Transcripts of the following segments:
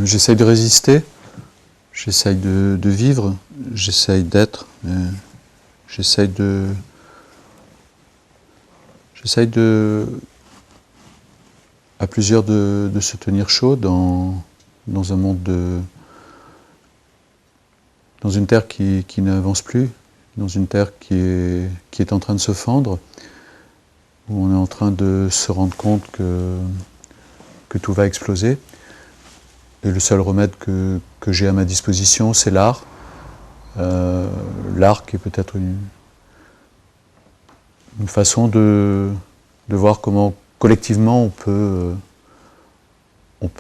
J'essaye de résister, j'essaye de vivre, j'essaye d'être, j'essaye de à plusieurs de se tenir chaud dans un monde dans une terre qui n'avance plus, dans une terre qui est en train de se fendre, où on est en train de se rendre compte que tout va exploser. Et le seul remède que j'ai à ma disposition, c'est l'art. L'art qui est peut-être une façon de voir comment collectivement on peut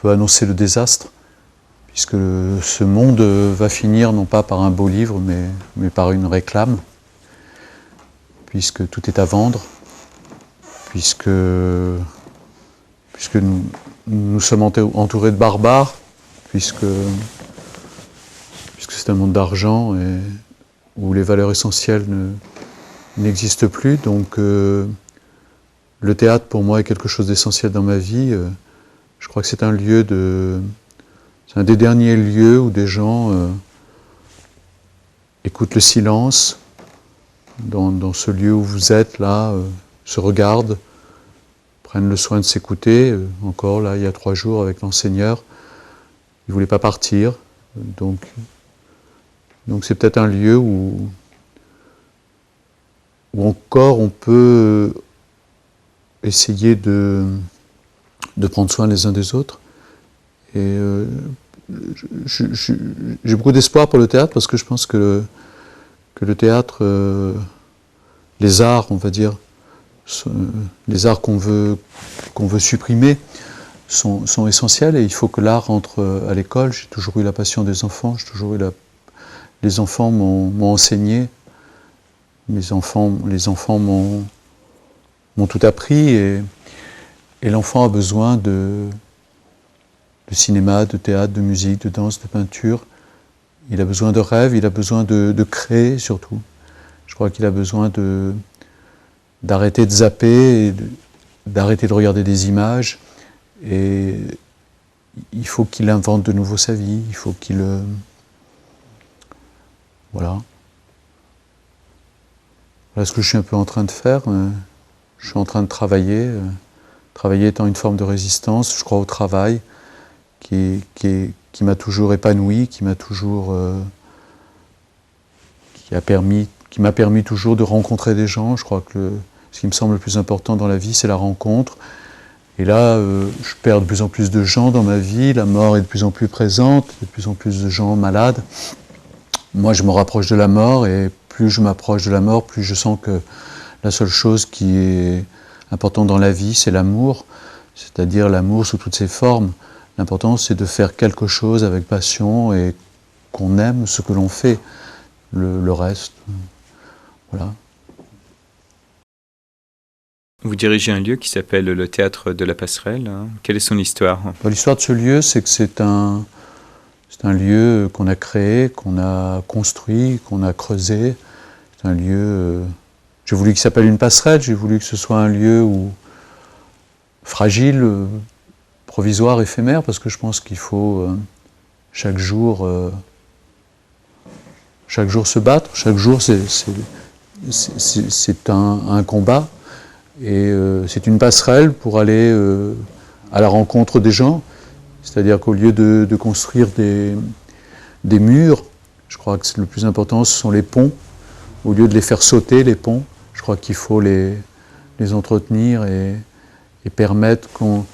annoncer le désastre, puisque ce monde va finir non pas par un beau livre, mais par une réclame, puisque tout est à vendre, puisque nous sommes entourés de barbares, puisque c'est un monde d'argent et où les valeurs essentielles n'existent plus. Donc le théâtre pour moi est quelque chose d'essentiel dans ma vie. Je crois que c'est un des derniers lieux où des gens écoutent le silence, dans ce lieu où vous êtes là, se regardent, prennent le soin de s'écouter. Encore là, il y a 3 jours avec l'enseigneur, il ne voulait pas partir. Donc c'est peut-être un lieu où encore on peut essayer de prendre soin les uns des autres. Et j'ai beaucoup d'espoir pour le théâtre, parce que je pense que le théâtre, les arts, on va dire, les arts qu'on veut supprimer, sont essentiels, et il faut que l'art entre à l'école. J'ai toujours eu la passion des enfants, les enfants m'ont enseigné, les enfants m'ont tout appris, et l'enfant a besoin de cinéma, de théâtre, de musique, de danse, de peinture. Il a besoin de rêves, il a besoin de créer surtout. Je crois qu'il a besoin d'arrêter de zapper, d'arrêter de regarder des images, et il faut qu'il invente de nouveau sa vie, il faut qu'il... Voilà. Voilà ce que je suis un peu en train de faire. Je suis en train de travailler. Travailler étant une forme de résistance, je crois au travail, qui m'a toujours épanoui, qui m'a permis toujours de rencontrer des gens. Je crois que ce qui me semble le plus important dans la vie, c'est la rencontre. Et là, je perds de plus en plus de gens dans ma vie, la mort est de plus en plus présente, de plus en plus de gens malades. Moi, je me rapproche de la mort, et plus je m'approche de la mort, plus je sens que la seule chose qui est importante dans la vie, c'est l'amour, c'est-à-dire l'amour sous toutes ses formes. L'important, c'est de faire quelque chose avec passion et qu'on aime ce que l'on fait. Le reste, voilà. Vous dirigez un lieu qui s'appelle le Théâtre de la Passerelle. Quelle est son histoire ? L'histoire de ce lieu, c'est que c'est un lieu qu'on a créé, qu'on a construit, qu'on a creusé. C'est un lieu... j'ai voulu qu'il s'appelle une passerelle, j'ai voulu que ce soit un lieu fragile, provisoire, éphémère, parce que je pense qu'il faut chaque jour se battre. Chaque jour, c'est un combat. Et c'est une passerelle pour aller à la rencontre des gens. C'est-à-dire qu'au lieu de construire des murs, je crois que le plus important, ce sont les ponts. Au lieu de les faire sauter, les ponts, je crois qu'il faut les entretenir et permettre qu'on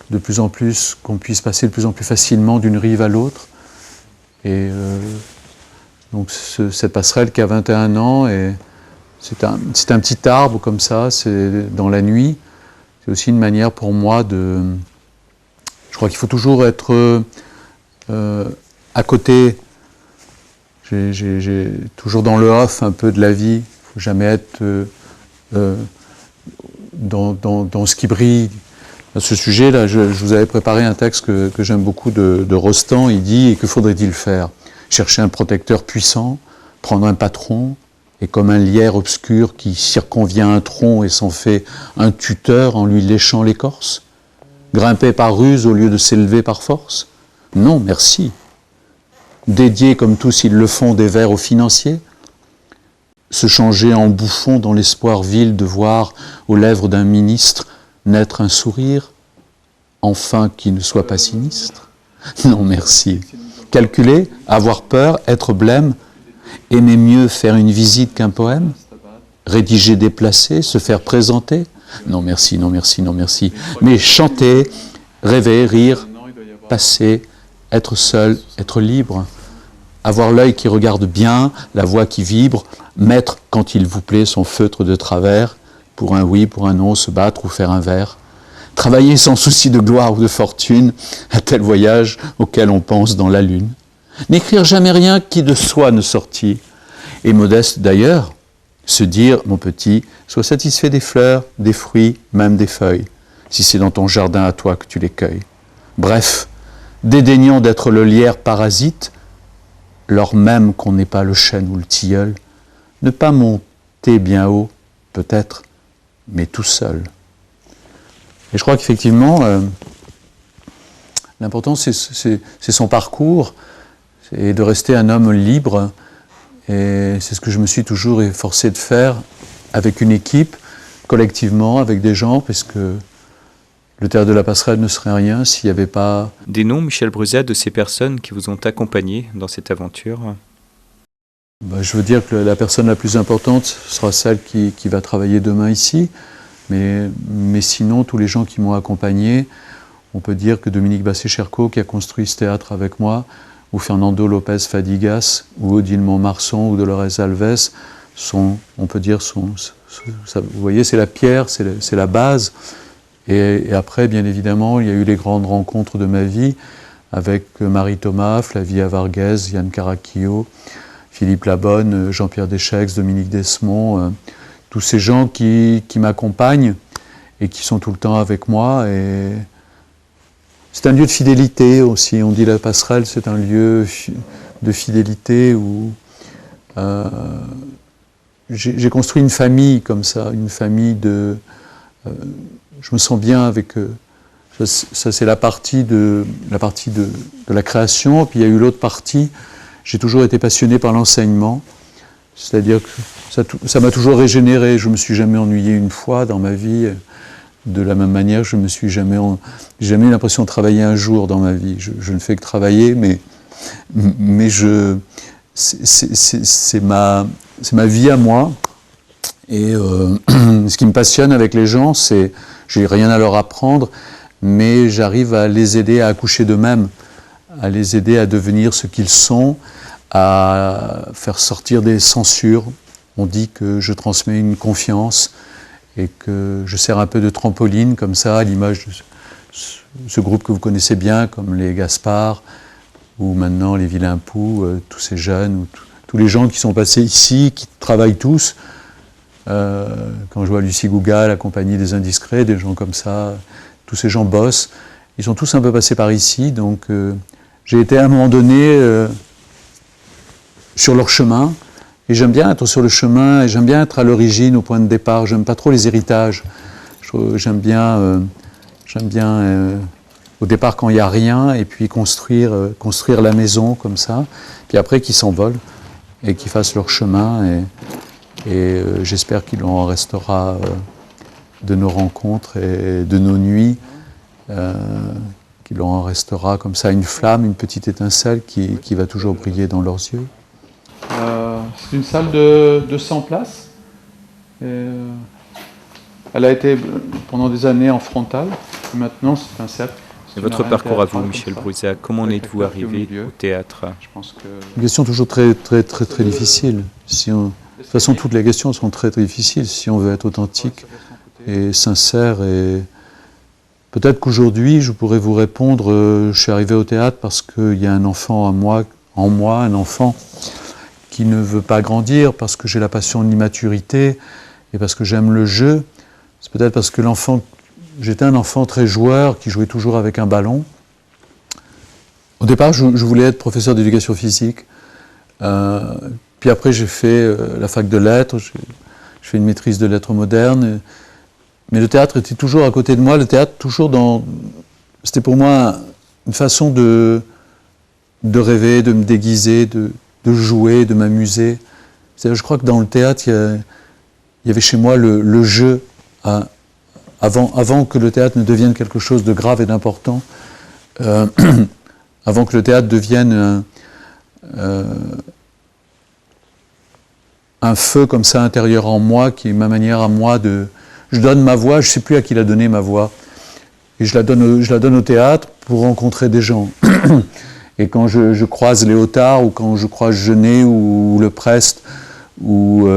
puisse passer de plus en plus facilement d'une rive à l'autre. Et donc cette passerelle qui a 21 ans, et c'est un petit arbre comme ça, c'est dans la nuit. C'est aussi une manière pour moi de... Je crois qu'il faut toujours être à côté. J'ai toujours dans le off un peu de la vie. Il ne faut jamais être dans ce qui brille. À ce sujet-là, je vous avais préparé un texte que j'aime beaucoup de Rostand. Il dit « Et que faudrait-il faire ? Chercher un protecteur puissant, prendre un patron, et comme un lierre obscur qui circonvient un tronc et s'en fait un tuteur en lui léchant l'écorce, grimper par ruse au lieu de s'élever par force, Non, merci. Dédier, comme tous ils le font, des vers aux financiers, se changer en bouffon dans l'espoir vil de voir aux lèvres d'un ministre naître un sourire, enfin qui ne soit pas sinistre. Non, merci. Calculer, avoir peur, être blême, aimer mieux faire une visite qu'un poème, rédiger déplacé, se faire présenter. Non, merci, non, merci, non, merci. Mais chanter, rêver, rire, passer, être seul, être libre, avoir l'œil qui regarde bien, la voix qui vibre, mettre, quand il vous plaît, son feutre de travers, pour un oui, pour un non, se battre ou faire un vers. Travailler sans souci de gloire ou de fortune, un tel voyage auquel on pense dans la lune. N'écrire jamais rien qui de soi ne sortit. Et modeste d'ailleurs, se dire, mon petit, sois satisfait des fleurs, des fruits, même des feuilles, si c'est dans ton jardin à toi que tu les cueilles. Bref, dédaignant d'être le lierre parasite, lors même qu'on n'est pas le chêne ou le tilleul, ne pas monter bien haut, peut-être, mais tout seul. Et je crois qu'effectivement, l'important c'est son parcours, et de rester un homme libre, et c'est ce que je me suis toujours efforcé de faire avec une équipe, collectivement, avec des gens, parce que le théâtre de la Passerelle ne serait rien s'il n'y avait pas... Des noms, Michel Bruzat, de ces personnes qui vous ont accompagné dans cette aventure? Je veux dire que la personne la plus importante sera celle qui va travailler demain ici, mais sinon, tous les gens qui m'ont accompagné, on peut dire que Dominique Bassé-Chercot, qui a construit ce théâtre avec moi, ou Fernando Lopez Fadigas, ou Odile Montmarson, ou Dolores Alves, on peut dire, vous voyez, c'est la pierre, c'est la base. Et après, bien évidemment, il y a eu les grandes rencontres de ma vie avec Marie Thomas, Flavia Varghez, Yann Caraquillo, Philippe Labonne, Jean-Pierre Deschex, Dominique Desmond, tous ces gens qui m'accompagnent et qui sont tout le temps avec moi. Et c'est un lieu de fidélité aussi. On dit la Passerelle, c'est un lieu de fidélité où j'ai construit une famille comme ça, une famille de... je me sens bien avec eux. Ça c'est la partie de la création. Puis il y a eu l'autre partie. J'ai toujours été passionné par l'enseignement. C'est-à-dire que ça m'a toujours régénéré. Je ne me suis jamais ennuyé une fois dans ma vie. De la même manière, je me suis jamais eu l'impression de travailler un jour dans ma vie. Je ne fais que travailler, mais c'est ma vie à moi. Et ce qui me passionne avec les gens, c'est j'ai rien à leur apprendre, mais j'arrive à les aider à accoucher d'eux-mêmes, à les aider à devenir ce qu'ils sont, à faire sortir des censures. On dit que je transmets une confiance et que je sers un peu de trampoline comme ça, à l'image de ce groupe que vous connaissez bien, comme les Gaspard, ou maintenant les Vilain Pou, tous ces jeunes, ou tous les gens qui sont passés ici, qui travaillent tous. Quand je vois Lucie Gouga, la compagnie des Indiscrets, des gens comme ça, tous ces gens bossent, ils sont tous un peu passés par ici, donc j'ai été à un moment donné sur leur chemin, et j'aime bien être sur le chemin, et j'aime bien être à l'origine, au point de départ. J'aime pas trop les héritages. J'aime bien au départ quand il n'y a rien, et puis construire la maison comme ça, puis après qu'ils s'envolent, et qu'ils fassent leur chemin, et j'espère qu'il en restera de nos rencontres et de nos nuits, qu'il en restera comme ça une flamme, une petite étincelle qui va toujours briller dans leurs yeux. C'est une salle de 100 places. Elle a été pendant des années en frontale. Maintenant, c'est un cercle. Et votre parcours à vous, Michel Bruzat, comment en êtes-vous arrivé au théâtre? Une question toujours très, très, très, très difficile. De toute façon, toutes les questions sont très, très difficiles si on veut être authentique et sincère. Et peut-être qu'aujourd'hui, je pourrais vous répondre, je suis arrivé au théâtre parce qu'il y a un enfant en moi, un enfant qui ne veut pas grandir, parce que j'ai la passion de l'immaturité et parce que j'aime le jeu. C'est peut-être parce que j'étais un enfant très joueur qui jouait toujours avec un ballon. Au départ, je voulais être professeur d'éducation physique. Puis après, j'ai fait la fac de lettres, j'ai fait une maîtrise de lettres modernes. Mais le théâtre était toujours à côté de moi. Le théâtre, c'était pour moi une façon de de rêver, de me déguiser, de jouer, de m'amuser. Je crois que dans le théâtre, il y avait chez moi le jeu, avant que le théâtre ne devienne quelque chose de grave et d'important, avant que le théâtre devienne un feu comme ça intérieur en moi, qui est ma manière à moi de... Je donne ma voix, je ne sais plus à qui la donner ma voix. Et je la donne au théâtre pour rencontrer des gens. Et quand je croise Léotard, ou quand je croise Genet, ou Le Prest, ou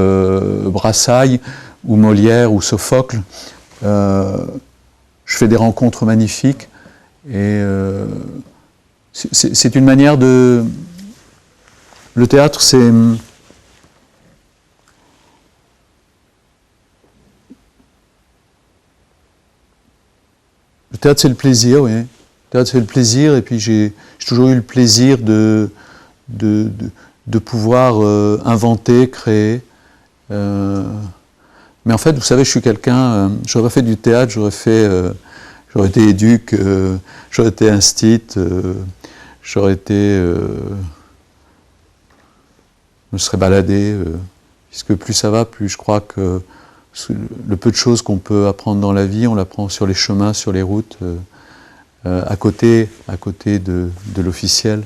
Brassailles, ou Molière, ou Sophocle, je fais des rencontres magnifiques. Et c'est une manière de... Le théâtre, c'est... Le théâtre, c'est le plaisir, oui. Le théâtre, c'est le plaisir, et puis j'ai toujours eu le plaisir de pouvoir inventer, créer. Mais en fait, vous savez, je suis quelqu'un... j'aurais fait du théâtre, j'aurais été éduque, j'aurais été instit, j'aurais été... je me serais baladé, puisque plus ça va, plus je crois que le peu de choses qu'on peut apprendre dans la vie, on l'apprend sur les chemins, sur les routes, à côté de l'officiel.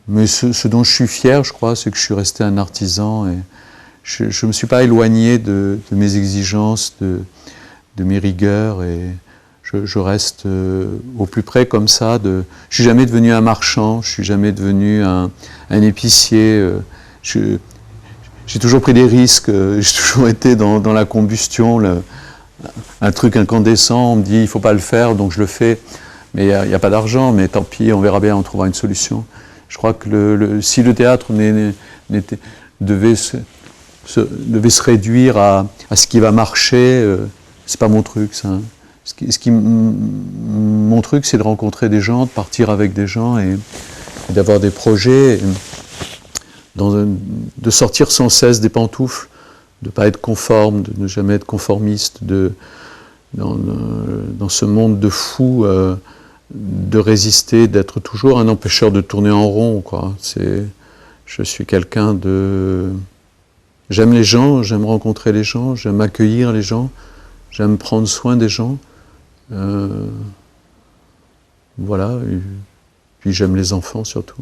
Mais ce dont je suis fier, je crois, c'est que je suis resté un artisan et je ne me suis pas éloigné de mes exigences, de mes rigueurs, et je reste au plus près comme ça. Je ne suis jamais devenu un marchand, je ne suis jamais devenu un épicier. J'ai toujours pris des risques, j'ai toujours été dans la combustion, un truc incandescent, on me dit il ne faut pas le faire, donc je le fais, mais il n'y a pas d'argent, mais tant pis, on verra bien, on trouvera une solution. Je crois que si le théâtre devait se réduire à ce qui va marcher, c'est pas mon truc, ça. Mon truc, c'est de rencontrer des gens, de partir avec des gens et d'avoir des projets, de sortir sans cesse des pantoufles, de ne pas être conforme, de ne jamais être conformiste, dans ce monde de fous, de résister, d'être toujours un empêcheur de tourner en rond, quoi. Je suis quelqu'un de... J'aime les gens, j'aime rencontrer les gens, j'aime accueillir les gens, j'aime prendre soin des gens. Voilà, et puis j'aime les enfants surtout.